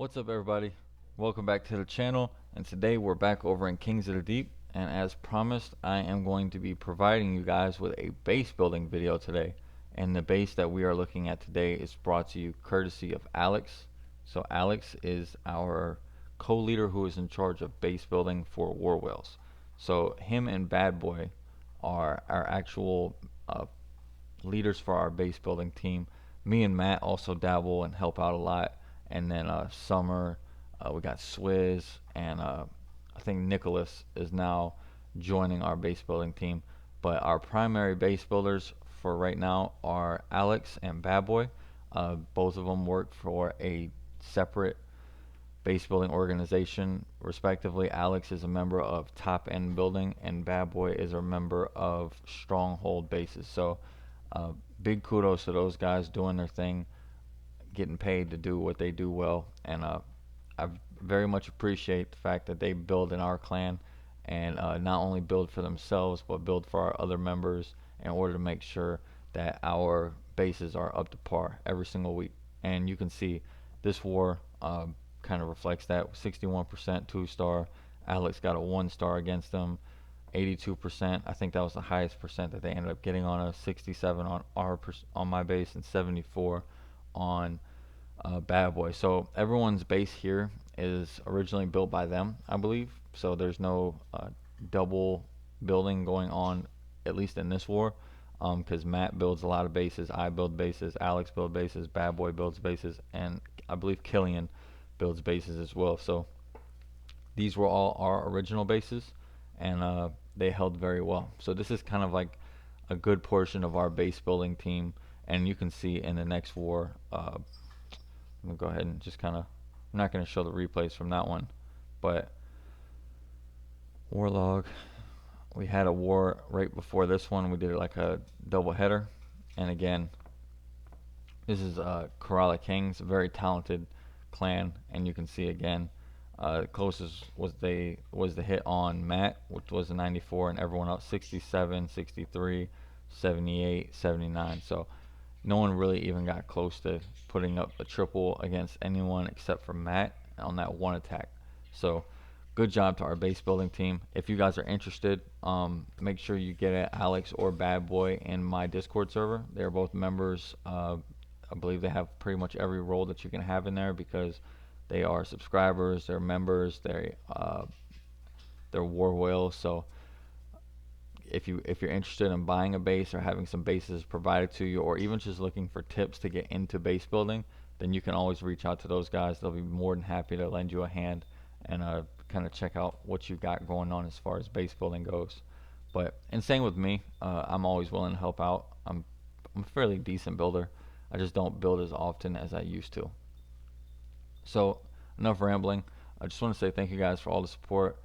What's up, everybody? Welcome back to the channel, and today we're back over in Kings of the Deep, and as promised, I am going to be providing you guys with a base building video today. And the base that we are looking at today is brought to you courtesy of Alex. So Alex is our co-leader who is in charge of base building for War Whales. So him and Bad Boy are our actual leaders for our base building team. Me and Matt also dabble and help out a lot. And then Summer, we got Swizz, and I think Nicholas is now joining our base building team. But our primary base builders for right now are Alex and Bad Boy. Both of them work for a separate base building organization, respectively. Alex is a member of Top End Building, and Bad Boy is a member of Stronghold Bases. So big kudos to those guys doing their thing, getting paid to do what they do well, and I very much appreciate the fact that they build in our clan, and not only build for themselves but build for our other members in order to make sure that our bases are up to par every single week. And you can see this war kind of reflects that. 61% 2-star. Alex got a 1-star against them. 82%. I think that was the highest percent that they ended up getting on us. 67 on my base and 74 on Bad Boy. So everyone's base here is originally built by them, I believe. So there's no double building going on, at least in this war, because Matt builds a lot of bases, I build bases, Alex builds bases, Bad Boy builds bases, and I believe Killian builds bases as well. So these were all our original bases, and they held very well. So this is kind of like a good portion of our base building team, and you can see in the next war. I'm gonna go ahead and just kind of. I'm not gonna show the replays from that one, but war log. We had a war right before this one. We did it like a double header, and again, this is Kerala Kings, a very talented clan, and you can see again. The closest was the hit on Matt, which was a 94, and everyone else 67, 63, 78, 79. So no one really even got close to putting up a triple against anyone except for Matt on that one attack. So good job to our base building team. If you guys are interested, make sure you get at Alex or Bad Boy in my Discord server. They're both members. I believe they have pretty much every role that you can have in there because they are subscribers, they're members, they're war whales. So if you're interested in buying a base or having some bases provided to you, or even just looking for tips to get into base building, then you can always reach out to those guys. They'll be more than happy to lend you a hand and kind of check out what you've got going on as far as base building goes. But and same with me, I'm always willing to help out. I'm a fairly decent builder. I just don't build as often as I used to. So enough rambling. I just want to say thank you guys for all the support.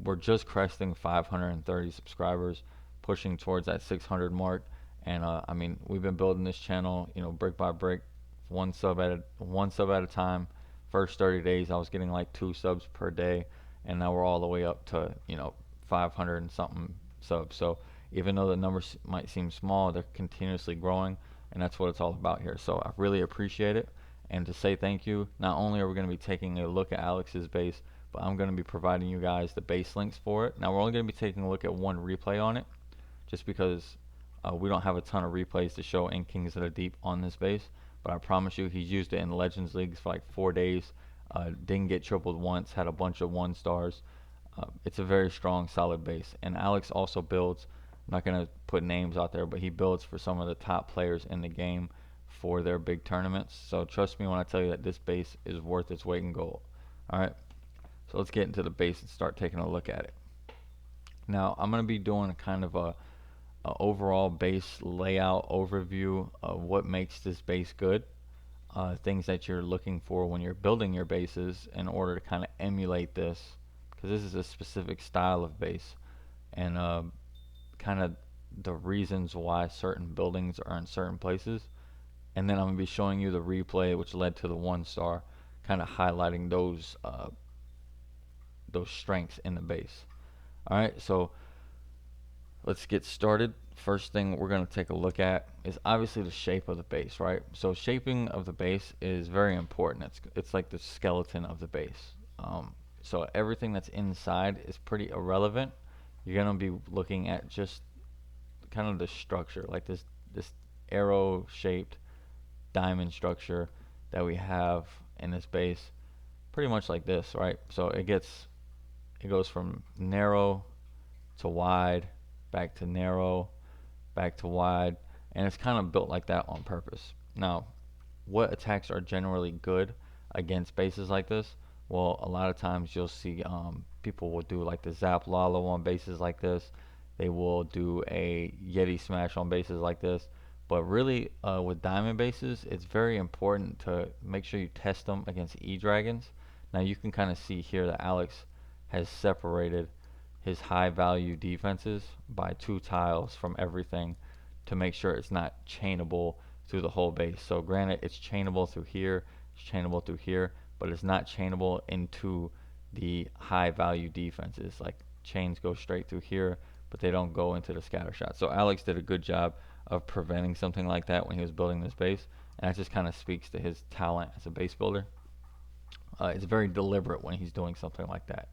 We're just cresting 530 subscribers, pushing towards that 600 mark. And I mean, we've been building this channel, brick by brick, one sub at a time. First 30 days, I was getting like 2 subs per day, and now we're all the way up to 500 and something subs. So even though the numbers might seem small, they're continuously growing, and that's what it's all about here. So I really appreciate it. And to say thank you, not only are we going to be taking a look at Alex's base, but I'm going to be providing you guys the base links for it. Now we're only going to be taking a look at one replay on it, just because we don't have a ton of replays to show in Kings of the Deep on this base. But I promise you, he's used it in Legends Leagues for like 4 days. Didn't get tripled once, had a bunch of 1-stars. It's a very strong, solid base. And Alex also builds, I'm not going to put names out there, but he builds for some of the top players in the game for their big tournaments. So trust me when I tell you that this base is worth its weight in gold. Alright, so let's get into the base and start taking a look at it. Now I'm going to be doing a kind of a overall base layout overview of what makes this base good, things that you're looking for when you're building your bases in order to kind of emulate this, because this is a specific style of base, and kind of the reasons why certain buildings are in certain places. And then I'm going to be showing you the replay which led to the 1-star, kind of highlighting those strengths in the base. Alright, so let's get started. first thing we're going to take a look at is obviously the shape of the base, right? So shaping of the base is very important. It's like the skeleton of the base. So everything that's inside is pretty irrelevant. You're going to be looking at just kind of the structure, like this arrow shaped diamond structure that we have in this base, pretty much like this, right? So it goes from narrow to wide, back to narrow, back to wide, and it's kind of built like that on purpose. Now, what attacks are generally good against bases like this? Well, a lot of times you'll see people will do like the Zap Lalo on bases like this. They will do a Yeti Smash on bases like this. But really, with diamond bases, it's very important to make sure you test them against E-Dragons. Now you can kind of see here that Alex has separated his high value defenses by 2 tiles from everything to make sure it's not chainable through the whole base. So granted, it's chainable through here, it's chainable through here, but it's not chainable into the high value defenses. Like chains go straight through here, but they don't go into the scatter shot. So Alex did a good job of preventing something like that when he was building this base, and that just kind of speaks to his talent as a base builder. It's very deliberate when he's doing something like that.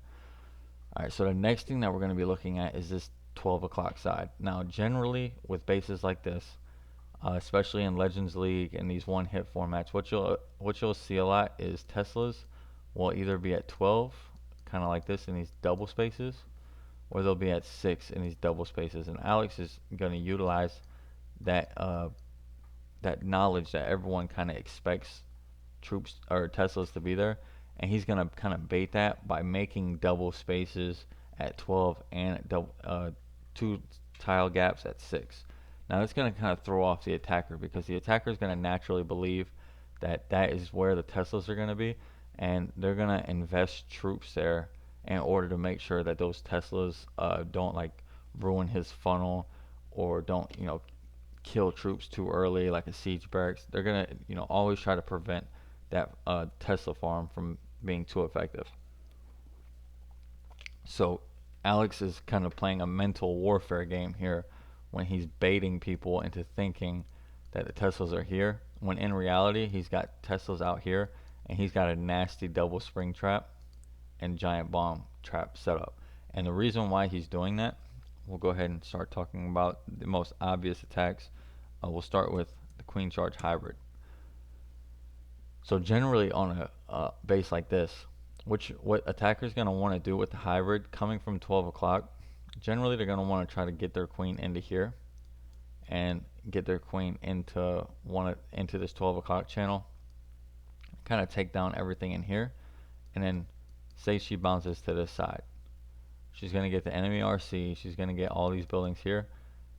Alright, so the next thing that we're going to be looking at is this 12 o'clock side. Now, generally, with bases like this, especially in Legends League and these one-hit formats, what you'll see a lot is Teslas will either be at 12, kind of like this in these double spaces, or they'll be at 6 in these double spaces. And Alex is going to utilize that that knowledge that everyone kind of expects troops or Teslas to be there, and he's gonna kind of bait that by making double spaces at 12 and double, 2 tile gaps at 6. Now that's gonna kind of throw off the attacker because the attacker is gonna naturally believe that that is where the Teslas are gonna be, and they're gonna invest troops there in order to make sure that those Teslas don't like ruin his funnel or don't kill troops too early like a siege barracks. They're gonna always try to prevent that Tesla farm from being too effective. So Alex is kind of playing a mental warfare game here when he's baiting people into thinking that the Teslas are here, when in reality he's got Teslas out here and he's got a nasty double spring trap and giant bomb trap set up. And the reason why he's doing that, we'll go ahead and start talking about the most obvious attacks. We'll start with the Queen Charge Hybrid. So generally on a base like this, what attackers going to want to do with the hybrid coming from 12 o'clock, generally they're going to want to try to get their queen into here and get their queen into this 12 o'clock channel, kind of take down everything in here, and then say she bounces to this side. She's going to get the enemy RC, she's going to get all these buildings here.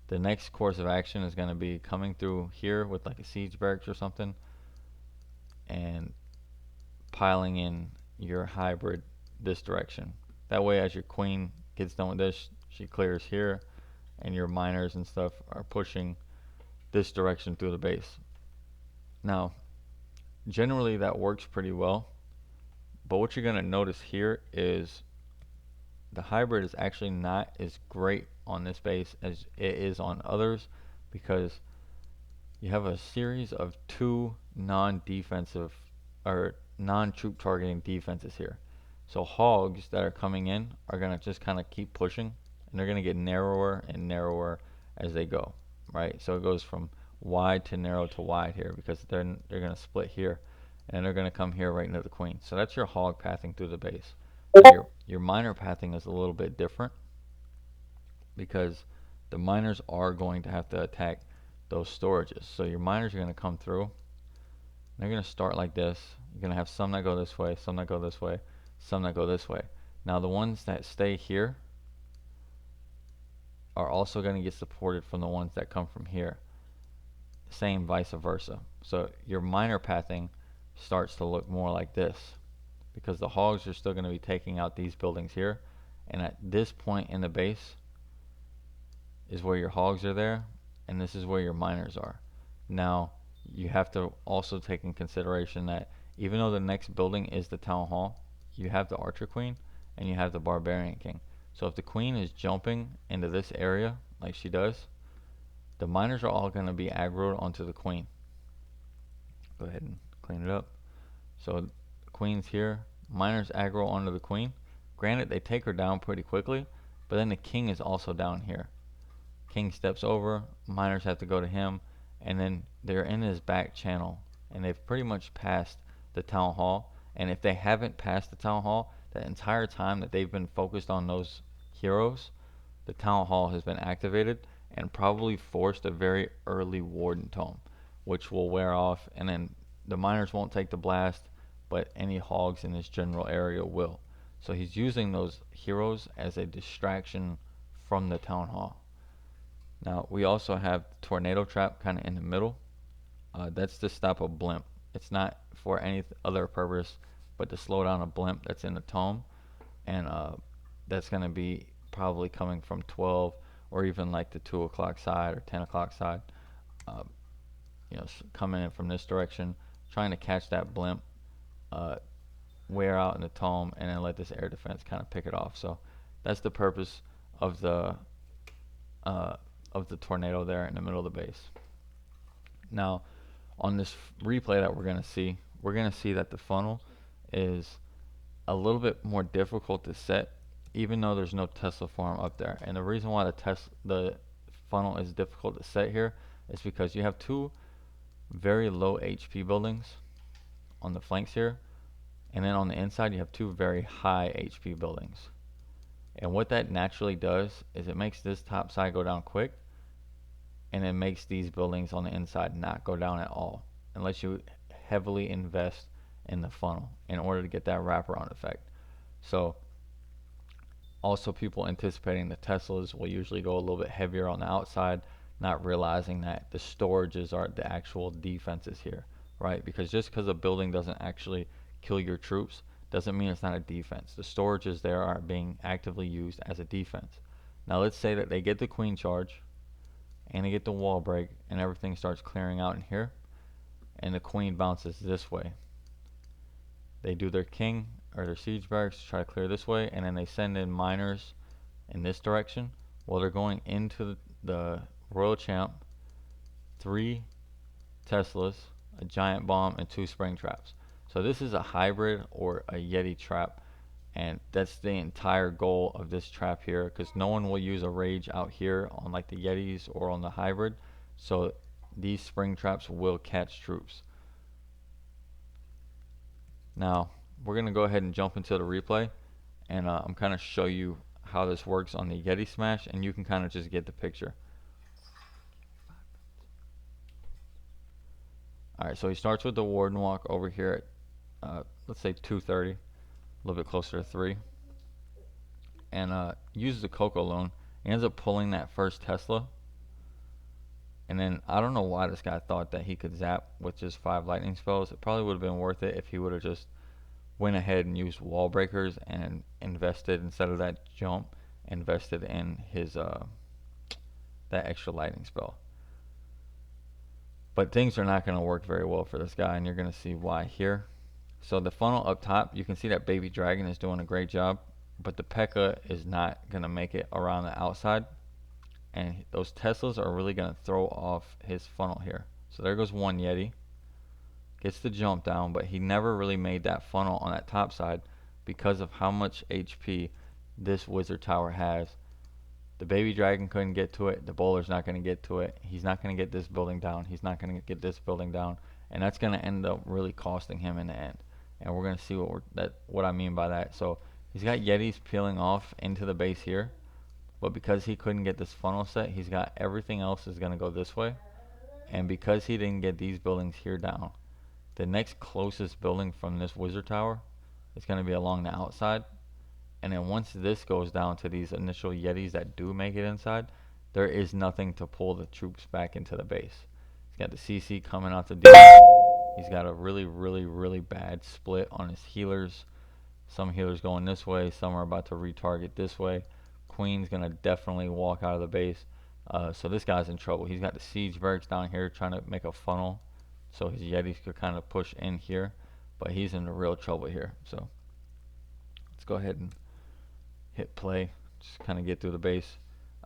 The next course of action is going to be coming through here with like a siege barracks or something, and piling in your hybrid this direction. That way, as your queen gets done with this, she clears here, and your miners and stuff are pushing this direction through the base. Now, generally that works pretty well, but what you're going to notice here is the hybrid is actually not as great on this base as it is on others, because you have a series of 2 non-defensive or non-troop targeting defenses here. So hogs that are coming in are going to just kind of keep pushing, and they're going to get narrower and narrower as they go, right? So it goes from wide to narrow to wide here because they're going to split here, and they're going to come here right into the queen. So that's your hog pathing through the base. So your miner pathing is a little bit different because the miners are going to have to attack those storages. So your miners are going to come through. They're going to start like this. You're going to have some that go this way, some that go this way, some that go this way. Now the ones that stay here are also going to get supported from the ones that come from here. Same vice versa. So your miner pathing starts to look more like this because the hogs are still going to be taking out these buildings here. And at this point in the base is where your hogs are there, and this is where your miners are. Now, you have to also take in consideration that even though the next building is the town hall, you have the archer queen and you have the barbarian king. So if the queen is jumping into this area like she does, the miners are all going to be aggroed onto the queen. Go ahead and clean it up. So queen's here, miners aggro onto the queen. Granted, they take her down pretty quickly, but then the king is also down here. King steps over, miners have to go to him, and then they're in his back channel, and they've pretty much passed the town hall. And if they haven't passed the town hall, the entire time that they've been focused on those heroes, the town hall has been activated and probably forced a very early warden tome, which will wear off, and then the miners won't take the blast, but any hogs in this general area will. So he's using those heroes as a distraction from the town hall. Now we also have tornado trap kind of in the middle. That's to stop a blimp. It's not for any other purpose but to slow down a blimp that's in the tome, and that's going to be probably coming from 12 or even like the 2 o'clock side or 10 o'clock side. Uh, coming in from this direction, trying to catch that blimp, uh, wear out in the tome, and then let this air defense kind of pick it off. So that's the purpose of the uh, tornado there in the middle of the base. Now, on this replay that we're going to see that the funnel is a little bit more difficult to set, even though there's no Tesla farm up there. And the reason why the funnel is difficult to set here is because you have two very low HP buildings on the flanks here, and then on the inside you have two very high HP buildings. And what that naturally does is it makes this top side go down quick, and it makes these buildings on the inside not go down at all unless you heavily invest in the funnel in order to get that wraparound effect. So also people anticipating the Teslas will usually go a little bit heavier on the outside, not realizing that the storages are the actual defenses here, right? Because just because a building doesn't actually kill your troops doesn't mean it's not a defense. The storages there are being actively used as a defense. Now let's say that they get the queen charge and they get the wall break and everything starts clearing out in here, and the queen bounces this way. They do their king or their siege barracks to try to clear this way, and then they send in miners in this direction. Well, they're going into the Royal Champ, 3 Teslas, a giant bomb, and 2 spring traps. So this is a hybrid or a Yeti trap, and that's the entire goal of this trap here, because no one will use a rage out here on like the Yetis or on the hybrid. So these spring traps will catch troops. Now we're going to go ahead and jump into the replay, and I'm kind of show you how this works on the Yeti Smash, and you can kind of just get the picture. Alright, so he starts with the warden walk over here at let's say 2:30, a little bit closer to 3, and uses the Coco Loan. He ends up pulling that first Tesla, and then I don't know why this guy thought that he could zap with just 5 lightning spells. It probably would have been worth it if he would have just went ahead and used wall breakers and invested, instead of that jump, invested in his that extra lightning spell. But things are not going to work very well for this guy, and you're going to see why here. So the funnel up top, you can see that Baby Dragon is doing a great job, but the P.E.K.K.A. is not going to make it around the outside, and those Teslas are really going to throw off his funnel here. So there goes one Yeti, gets the jump down, but he never really made that funnel on that top side because of how much HP this wizard tower has. The Baby Dragon couldn't get to it. The bowler's not going to get to it. He's not going to get this building down. He's not going to get this building down, and that's going to end up really costing him in the end. And we're going to see what I mean by that. So he's got Yetis peeling off into the base here, but because he couldn't get this funnel set, he's got everything else is going to go this way. And because he didn't get these buildings here down, the next closest building from this wizard tower is going to be along the outside. And then once this goes down to these initial Yetis that do make it inside, there is nothing to pull the troops back into the base. He's got the CC coming out the D. He's got a really bad split on his healers. Some healers going this way, some are about to retarget this way. Queen's going to definitely walk out of the base. So this guy's in trouble. He's got the siege barracks down here trying to make a funnel so his Yetis could kind of push in here, but he's in real trouble here. So let's go ahead and hit play, just kind of get through the base.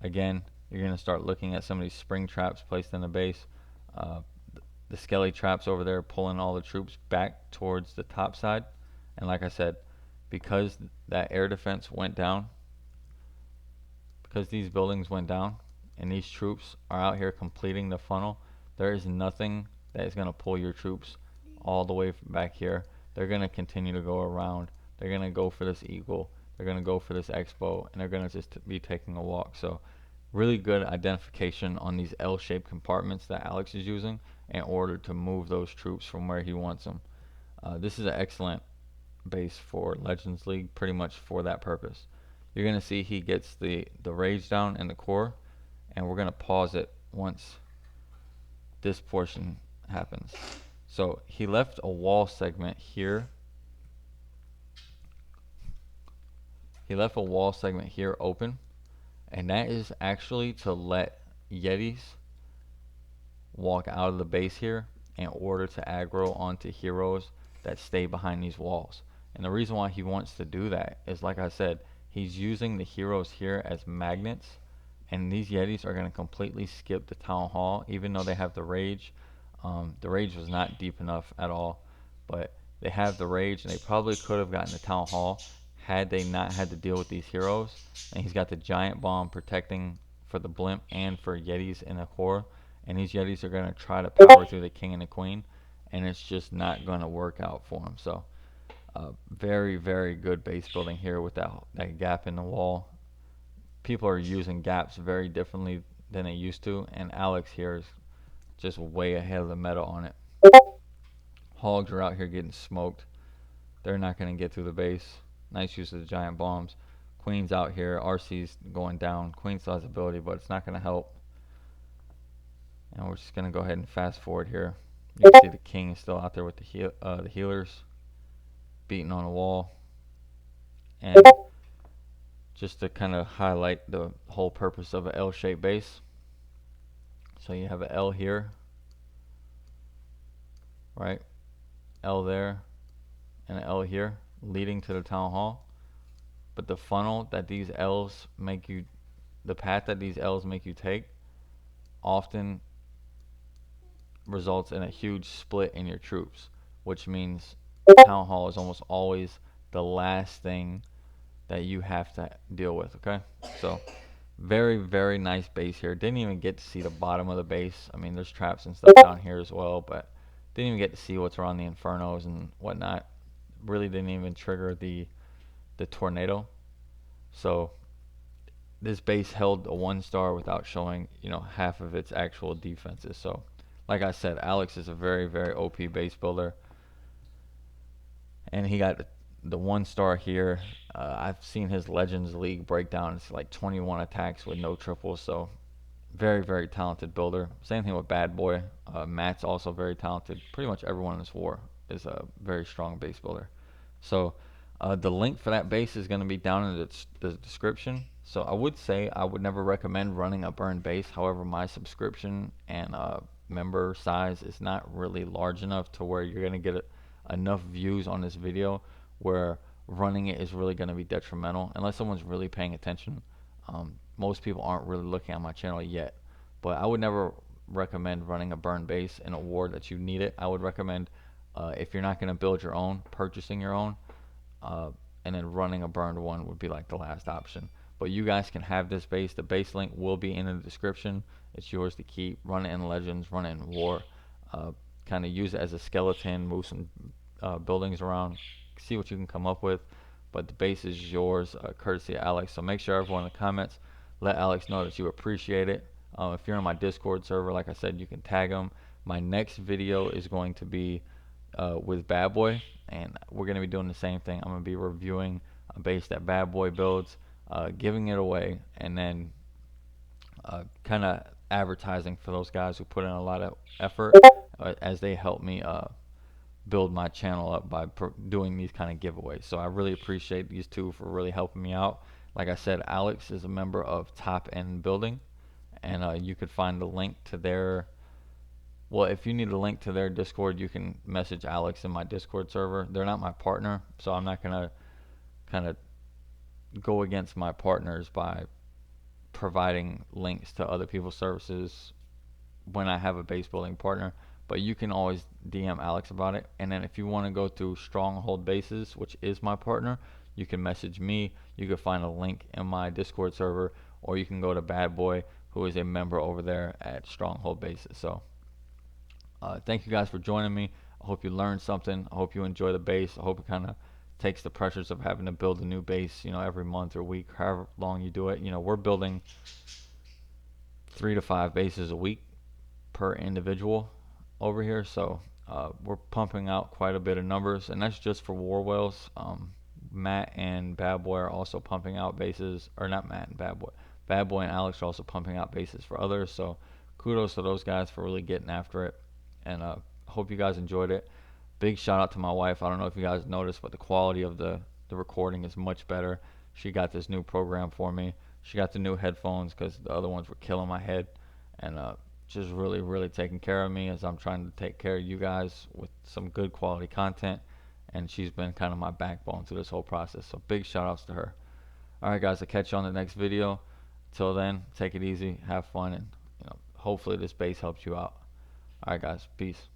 Again, You're going to start looking at some of these spring traps placed in the base. Uh, the skelly traps over there pulling all the troops back towards the top side. And like I said, because that air defense went down, because these buildings went down and these troops are out here completing the funnel, there is nothing that is going to pull your troops all the way back here. They're going to continue to go around. They're going to go for this eagle. They're going to go for this expo, and they're going to just be taking a walk. So really good identification on these L-shaped compartments that Alex is using in order to move those troops from where he wants them. This is an excellent base for Legends League, pretty much for that purpose. You're going to see he gets the rage down in the core, and we're going to pause it once this portion happens. So he left a wall segment here. He left a wall segment here open, and that is actually to let Yetis walk out of the base here in order to aggro onto heroes that stay behind these walls. And the reason why he wants to do that is, like I said, he's using the heroes here as magnets, and these Yetis are going to completely skip the town hall, even though they have the rage. The rage was not deep enough at all, but they have the rage, and they probably could have gotten the town hall had they not had to deal with these heroes. And he's got the giant bomb protecting for the blimp and for Yetis in the core, and these Yetis are going to try to power through the king and the queen, and it's just not going to work out for them. So very, very good base building here with that gap in the wall. People are using gaps very differently than they used to, and Alex here is just way ahead of the meta on it. Hogs are out here getting smoked. They're not going to get through the base. Nice use of the giant bombs. Queen's out here. RC's going down. Queen still has ability, but it's not going to help. And we're just going to go ahead and fast forward here. You can see the king is still out there with the healers beating on the wall. And just to kind of highlight the whole purpose of an L-shaped base. So you have an L here, right? L there, and an L here, leading to the town hall. But the funnel that these L's make you, the path that these L's make you take, often results in a huge split in your troops, which means town hall is almost always the last thing that you have to deal with. Okay, so very, very nice base here. Didn't even get to see the bottom of the base. I mean, there's traps and stuff down here as well, but didn't even get to see what's around the infernos and whatnot. Really didn't even trigger the tornado. So this base held a 1-star without showing, half of its actual defenses. So like I said, Alex is a very, very OP base builder, and he got the 1-star here. I've seen his Legends League breakdown. It's like 21 attacks with no triples. So very, very talented builder. Same thing with Bad Boy. Matt's also very talented. Pretty much everyone in this war is a very strong base builder. So the link for that base is going to be down in the description. So I would say I would never recommend running a burn base. However, my subscription and member size is not really large enough to where you're going to get enough views on this video where running it is really going to be detrimental unless someone's really paying attention. Most people aren't really looking at my channel yet, but I would never recommend running a burn base in a war that you need it. I would recommend, if you're not going to build your own, purchasing your own, and then running a burned one would be like the last option. But you guys can have this base. The base link will be in the description. It's yours to keep. Run it in Legends, run it in War. Kind of use it as a skeleton, move some buildings around, see what you can come up with. But the base is yours, courtesy of Alex. So make sure everyone in the comments let Alex know that you appreciate it. If you're on my Discord server, like I said, you can tag him. My next video is going to be with Bad Boy, and we're going to be doing the same thing. I'm going to be reviewing a base that Bad Boy builds, giving it away, and then kind of advertising for those guys who put in a lot of effort as they help me build my channel up by doing these kind of giveaways. So I really appreciate these two for really helping me out. Like I said, Alex is a member of Top End Building, and you could find the link to their, well, if you need a link to their Discord, you can message Alex in my Discord server. They're not my partner, so I'm not going to kind of go against my partners by providing links to other people's services when I have a base building partner. But you can always DM Alex about it. And then if you want to go through Stronghold Bases, which is my partner, you can message me. You can find a link in my Discord server, or you can go to Bad Boy, who is a member over there at Stronghold Bases. So thank you guys for joining me. I hope you learned something. I hope you enjoy the base. I hope it kind of takes the pressures of having to build a new base, every month or week, however long you do it. We're building 3 to 5 bases a week per individual over here, so we're pumping out quite a bit of numbers, and that's just for war whales. Matt and Bad Boy are also pumping out bases, or not Matt and Bad Boy. Bad Boy and Alex are also pumping out bases for others, so kudos to those guys for really getting after it, and hope you guys enjoyed it. Big shout out to my wife. I don't know if you guys noticed, but the quality of the recording is much better. She got this new program for me. She got the new headphones because the other ones were killing my head, and just really, really taking care of me as I'm trying to take care of you guys with some good quality content. And she's been kind of my backbone through this whole process. So big shout outs to her. Alright guys, I'll catch you on the next video. Till then, take it easy, have fun, and hopefully this base helps you out. Alright guys, peace.